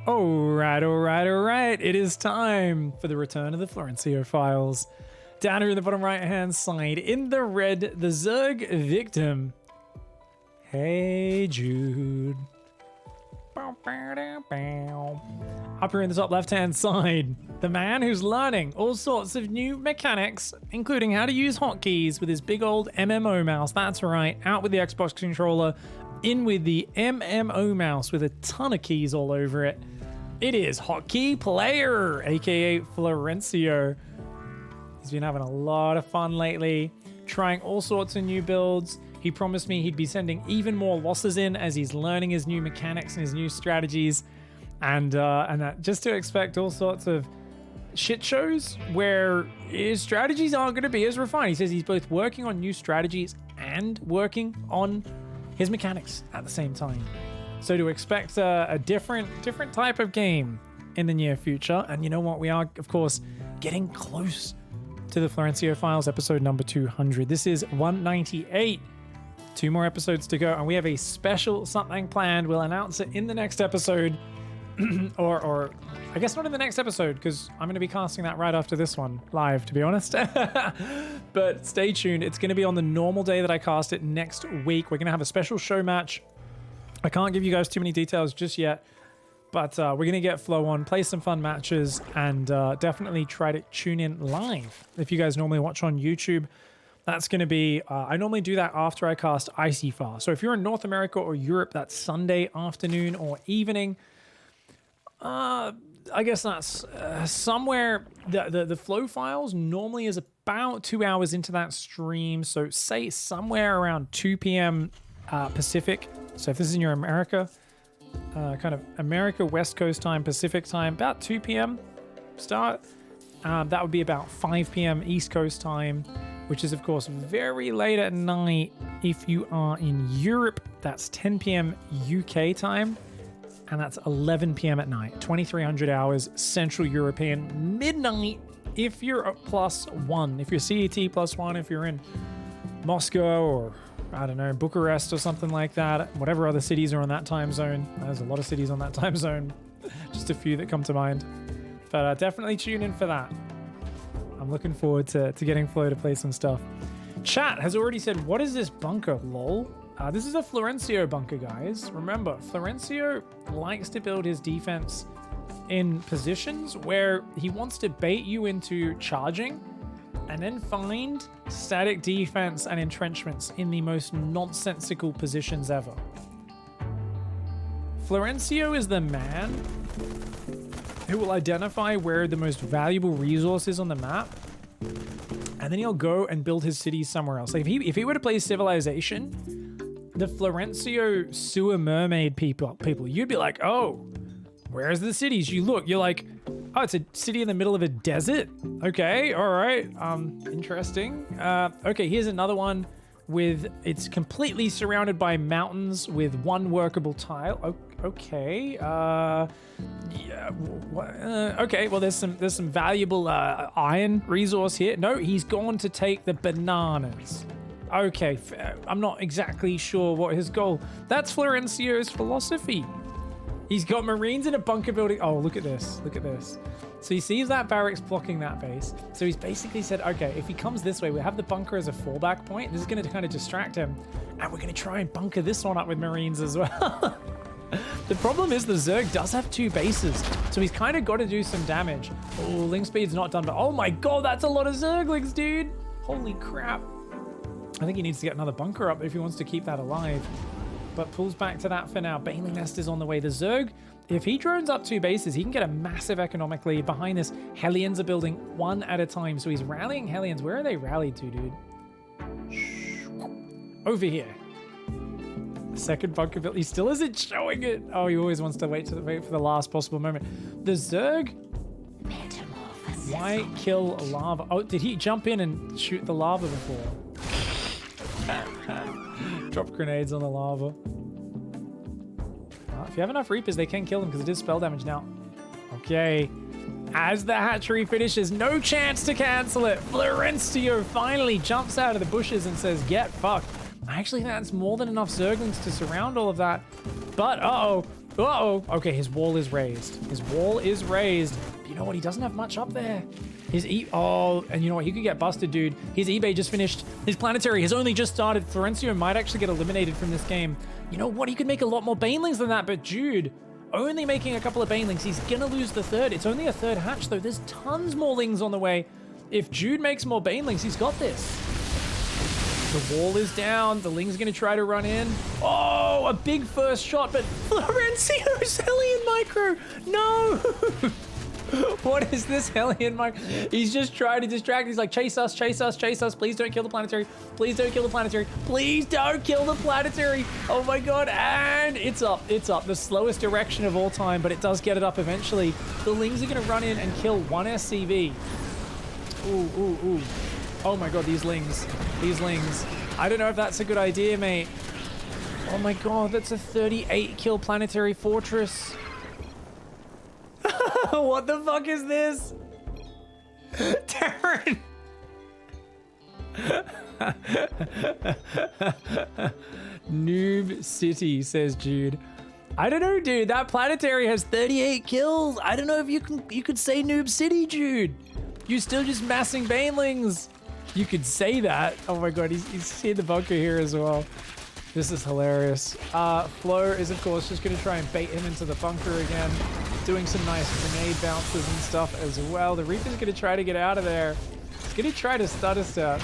All right. It is time for the return of the Florencio files. Down here in the bottom right-hand side, in the red, the Zerg victim. Hey, Jude. Up here in the top left-hand side, the man who's learning all sorts of new mechanics, including how to use hotkeys with his big old MMO mouse. That's right, out with the Xbox controller, in with the MMO mouse with a ton of keys all over it. It is Hotkey Player, aka Florencio. He's been having a lot of fun lately, trying all sorts of new builds. He promised me he'd be sending even more losses in as he's learning his new mechanics and his new strategies, and that just to expect all sorts of shit shows where his strategies aren't going to be as refined. He says he's both working on new strategies and working on his mechanics at the same time. So to expect a different type of game in the near future. And you know what? We are, of course, getting close to the Florencio Files episode number 200. This is 198. 2 more episodes to go, and we have a special something planned. We'll announce it in the next episode. or I guess not in the next episode, because I'm going to be casting that right after this one live, to be honest. But stay tuned. It's going to be on the normal day that I cast it next week. We're going to have a special show match. I can't give you guys too many details just yet, but we're going to get Flo on, play some fun matches, and definitely try to tune in live. If you guys normally watch on YouTube, that's going to be, I normally do that after I cast Icy Far. So if you're in North America or Europe, that's Sunday afternoon or evening. I guess that's somewhere, the flow files normally is about 2 hours into that stream. So say somewhere around 2 p.m. Pacific. So if this is in your America, kind of America West Coast time, Pacific time, about 2 p.m. start. That would be about 5 p.m. East Coast time, which is of course very late at night. If you are in Europe, that's 10 p.m. UK time. And that's 11 p.m. at night, 2300 hours Central European, midnight if you're a +1. If you're CET +1, if you're in Moscow or, I don't know, Bucharest or something like that, whatever other cities are on that time zone. There's a lot of cities on that time zone, just a few that come to mind. But definitely tune in for that. I'm looking forward to getting Flo to play some stuff. Chat has already said, what is this bunker, lol? This is a Florencio bunker, guys. Remember, Florencio likes to build his defense in positions where he wants to bait you into charging and then find static defense and entrenchments in the most nonsensical positions ever. Florencio is the man who will identify where the most valuable resource is on the map, and then he'll go and build his cities somewhere else. Like if he were to play Civilization, the Florencio sewer mermaid people, you'd be like, oh, where's the cities? You look, you're like, oh, it's a city in the middle of a desert. Okay, all right, interesting. Okay, here's another one with, it's completely surrounded by mountains with one workable tile. Okay, yeah, okay, well, there's some valuable iron resource here. No, he's gone to take the bananas. Okay, I'm not exactly sure what his goal. That's Florencio's philosophy. He's got Marines in a bunker building. Oh, look at this. Look at this. So he sees that barracks blocking that base. So he's basically said, okay, if he comes this way, we have the bunker as a fallback point. This is going to kind of distract him. And we're going to try and bunker this one up with Marines as well. The problem is the Zerg does have 2 bases. So he's kind of got to do some damage. Oh, link speed's not done. But oh my God, that's a lot of Zerglings, dude. Holy crap. I think he needs to get another bunker up if he wants to keep that alive. But pulls back to that for now. Baneling Nest is on the way. The Zerg, if he drones up 2 bases, he can get a massive economic lead. Behind this, Hellions are building 1 at a time. So he's rallying Hellions. Where are they rallied to, dude? Over here. Second bunker build. He still isn't showing it. Oh, he always wants to wait for the last possible moment. The Zerg... Why kill lava? Oh, did he jump in and shoot the lava before? Drop grenades on the lava. If you have enough Reapers, they can kill him because it is spell damage now. Okay. As the hatchery finishes, no chance to cancel it. Florencio finally jumps out of the bushes and says, get fucked. Actually, that's more than enough Zerglings to surround all of that. But, uh-oh, Uh-oh. Okay, his wall is raised. His wall is raised. But you know what? He doesn't have much up there. Oh, and you know what? He could get busted, dude. His eBay just finished. His planetary has only just started. Florencio might actually get eliminated from this game. You know what? He could make a lot more banelings than that, but Jude only making a couple of banelings. He's gonna lose the third. It's only a third hatch, though. There's tons more lings on the way. If Jude makes more banelings, he's got this. The wall is down. The ling's gonna try to run in. Oh, a big first shot, but Florencio's Hellion Micro. No. What is this Hellion Micro? He's just trying to distract. He's like, chase us, chase us, chase us. Please don't kill the planetary. Please don't kill the planetary. Please don't kill the planetary. Oh my God. And it's up. It's up. The slowest direction of all time, but it does get it up eventually. The lings are gonna run in and kill one SCV. Ooh, ooh, ooh. Oh my God, these lings. These lings. I don't know if that's a good idea, mate. Oh my God, that's a 38 kill planetary fortress. What the fuck is this? Darren! Noob City, says Jude. I don't know, dude. That planetary has 38 kills. I don't know if you could say Noob City, Jude. You're still just massing banelings. You could say that. Oh my God, he's in the bunker here as well. This is hilarious. Flo is, of course, just going to try and bait him into the bunker again. Doing some nice grenade bounces and stuff as well. The Reaper's going to try to get out of there. He's going to try to stun us out.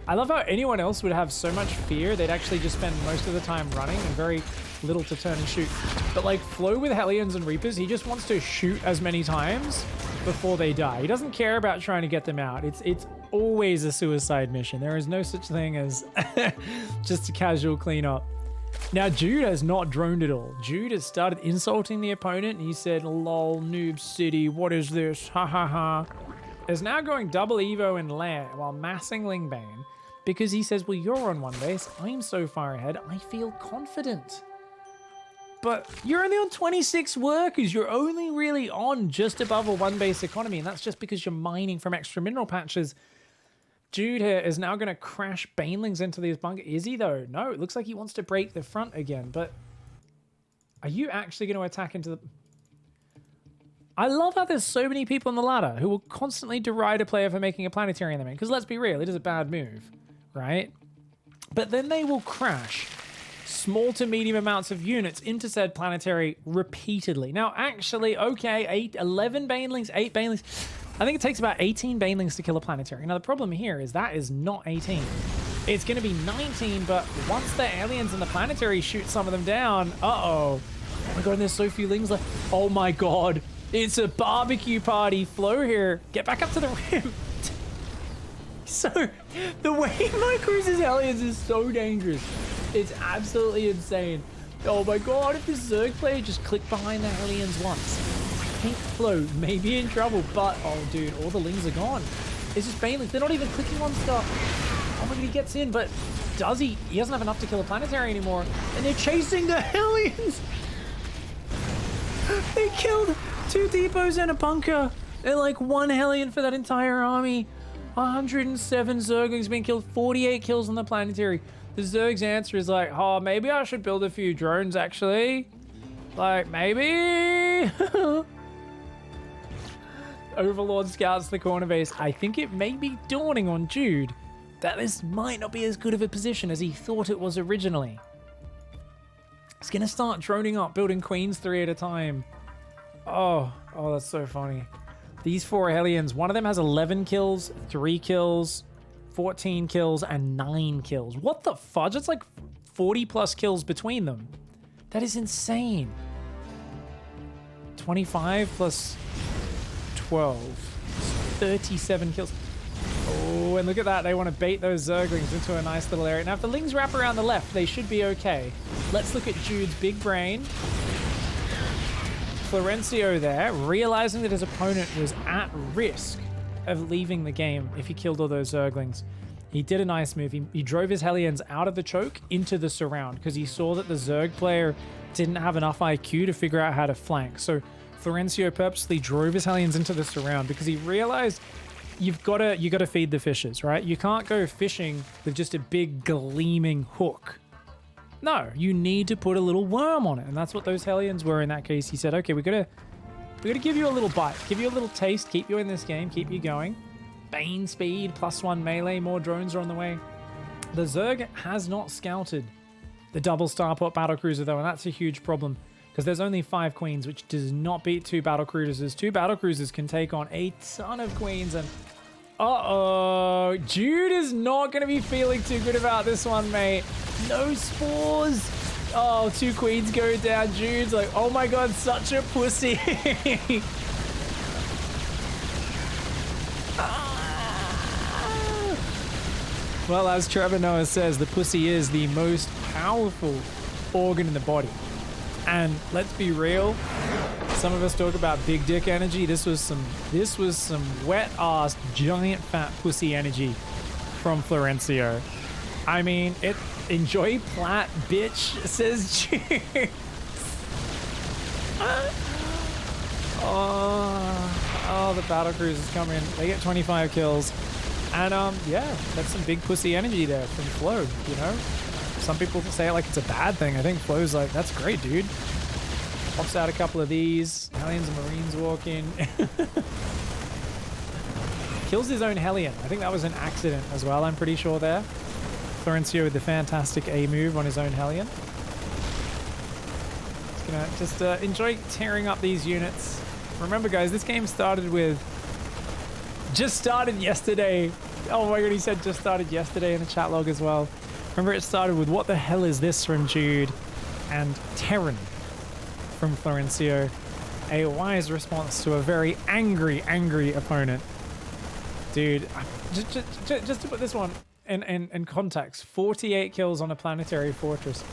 I love how anyone else would have so much fear. They'd actually just spend most of the time running and very little to turn and shoot. But like Flo with Hellions and Reapers, he just wants to shoot as many times before they die. He doesn't care about trying to get them out. It's always a suicide mission. There is no such thing as just a casual cleanup. Now, Jude has not droned at all. Jude has started insulting the opponent, and he said, lol, Noob City, what is this? Ha ha ha. Is now going double Evo in Lair while massing Lingbane because he says, well, you're on one base. I'm so far ahead, I feel confident. But you're only on 26 workers. You're only really on just above a one base economy, and that's just because you're mining from extra mineral patches. Jude here is now going to crash banelings into these bunkers. Is he, though? No, it looks like he wants to break the front again, but are you actually going to attack into the... I love how there's so many people on the ladder who will constantly deride a player for making a planetary in the main, because let's be real, it is a bad move, right? But then they will crash small to medium amounts of units into said planetary repeatedly. Now, actually, okay, 11 banelings, 8 banelings. I think it takes about 18 banelings to kill a planetary. Now, the problem here is that is not 18. It's going to be 19, but once the aliens and the planetary shoot some of them down, uh-oh. Oh my God, and there's so few lings left. Oh my God, it's a barbecue party. Flo here. Get back up to the rim. So, the way he micros his aliens is so dangerous. It's absolutely insane. Oh my God, if this Zerg player just clicked behind the aliens once, I think Flo may be in trouble, but, oh dude, all the lings are gone. It's just banelings. They're not even clicking on stuff. Oh my God, he gets in, but does he? He doesn't have enough to kill a planetary anymore. And they're chasing the aliens. They killed 2 depots and a bunker. They're like 1 Hellion for that entire army. 107 Zerglings being killed, 48 kills on the planetary. The Zerg's answer is like, oh, maybe I should build a few drones, actually. Like, maybe. Overlord scouts the corner base. I think it may be dawning on Jude that this might not be as good of a position as he thought it was originally. He's going to start droning up, building queens 3 at a time. Oh, that's so funny. These 4 Hellions, one of them has 11 kills, 3 kills, 14 kills, and 9 kills. What the fudge? It's like 40 plus kills between them. That is insane. 25 plus 12. 37 kills. Oh, and look at that. They want to bait those Zerglings into a nice little area. Now, if the Lings wrap around the left, they should be okay. Let's look at Jude's big brain. Florencio there, realizing that his opponent was at risk of leaving the game if he killed all those Zerglings. He did a nice move. He drove his Hellions out of the choke into the surround because he saw that the Zerg player didn't have enough IQ to figure out how to flank. So Florencio purposely drove his Hellions into the surround because he realized you got to feed the fishes, right? You can't go fishing with just a big gleaming hook. No, you need to put a little worm on it. And that's what those Hellions were in that case. He said, okay, we gotta give you a little bite, give you a little taste, keep you in this game, keep you going. Bane speed, +1 melee, more drones are on the way. The Zerg has not scouted the double starport battlecruiser though, and that's a huge problem because there's only 5 queens, which does not beat 2 battlecruisers. 2 battlecruisers can take on a ton of queens, and uh-oh, Jude is not going to be feeling too good about this one, mate. No spores. Oh, 2 queens go down. Jude's like, oh my god, such a pussy. Well, as Trevor Noah says, the pussy is the most powerful organ in the body. And let's be real, some of us talk about big dick energy. This was some wet ass giant fat pussy energy from Florencio. I mean, enjoy plat, bitch, says Jude. Oh, the battlecruisers is coming. They get 25 kills. And yeah, that's some big pussy energy there from Flo, you know? Some people say it like it's a bad thing. I think Flo's like, that's great, dude. Pops out a couple of these. Hellions and Marines walk in. Kills his own Hellion. I think that was an accident as well, I'm pretty sure there. Florencio with the fantastic A move on his own Hellion. Just gonna enjoy tearing up these units. Remember, guys, this game started yesterday. Oh my god, he said just started yesterday in the chat log as well. Remember, it started with what the hell is this from Jude and Terran from Florencio. A wise response to a very angry opponent. Dude, just to put this one in context, 48 kills on a planetary fortress.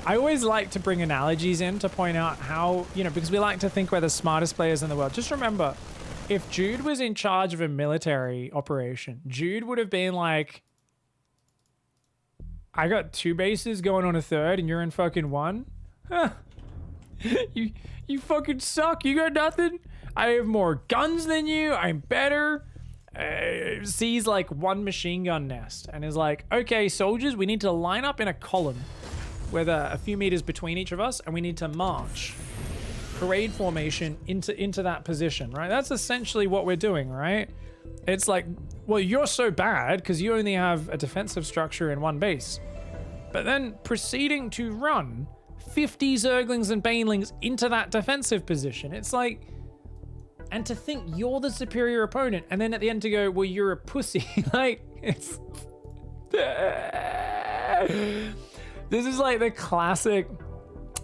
I always like to bring analogies in to point out how, you know, because we like to think we're the smartest players in the world. Just remember, if Jude was in charge of a military operation, Jude would have been like, I got 2 bases going on a 3rd and you're in fucking 1? Huh. You fucking suck. You got nothing. I have more guns than you. I'm better. Sees like 1 machine gun nest and is like, okay, soldiers, we need to line up in a column with a few meters between each of us, and we need to march parade formation into that position, right? That's essentially what we're doing, right? It's like, well, you're so bad because you only have a defensive structure in 1 base, but then proceeding to run 50 Zerglings and Banelings into that defensive position. It's like, and to think you're the superior opponent, and then at the end to go, well, you're a pussy. Like, it's this is like the classic,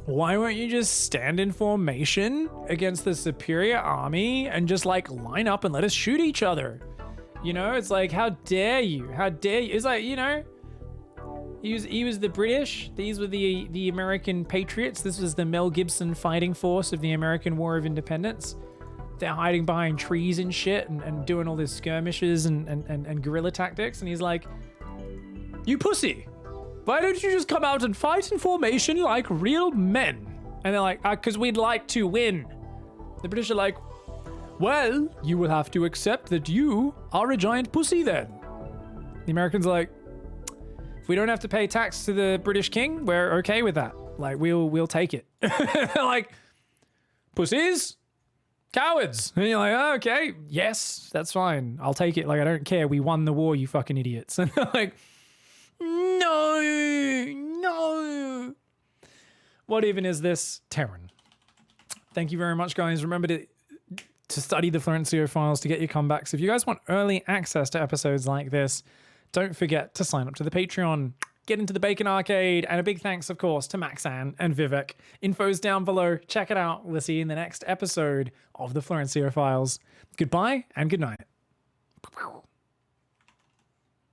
why won't you just stand in formation against the superior army and just like line up and let us shoot each other? You know, it's like, how dare you? How dare you? It's like, you know, he was the British. These were the American patriots. This was the Mel Gibson fighting force of the American War of Independence. They're hiding behind trees and shit and doing all these skirmishes and guerrilla tactics. And he's like, you pussy. Why don't you just come out and fight in formation like real men? And they're like, because we'd like to win. The British are like, well, you will have to accept that you are a giant pussy then. The Americans are like, if we don't have to pay tax to the British king, we're okay with that. Like, we'll take it. They're like, pussies? Cowards. And you're like, oh, okay, yes, that's fine. I'll take it. Like, I don't care. We won the war, you fucking idiots. And they're like, no. What even is this? Terran. Thank you very much, guys. Remember to study the Florencio files to get your comebacks. If you guys want early access to episodes like this, don't forget to sign up to the Patreon. Get into the Bacon Arcade. And a big thanks, of course, to Maxan and Vivek. Info's down below. Check it out. We'll see you in the next episode of the Florencio files. Goodbye and good night.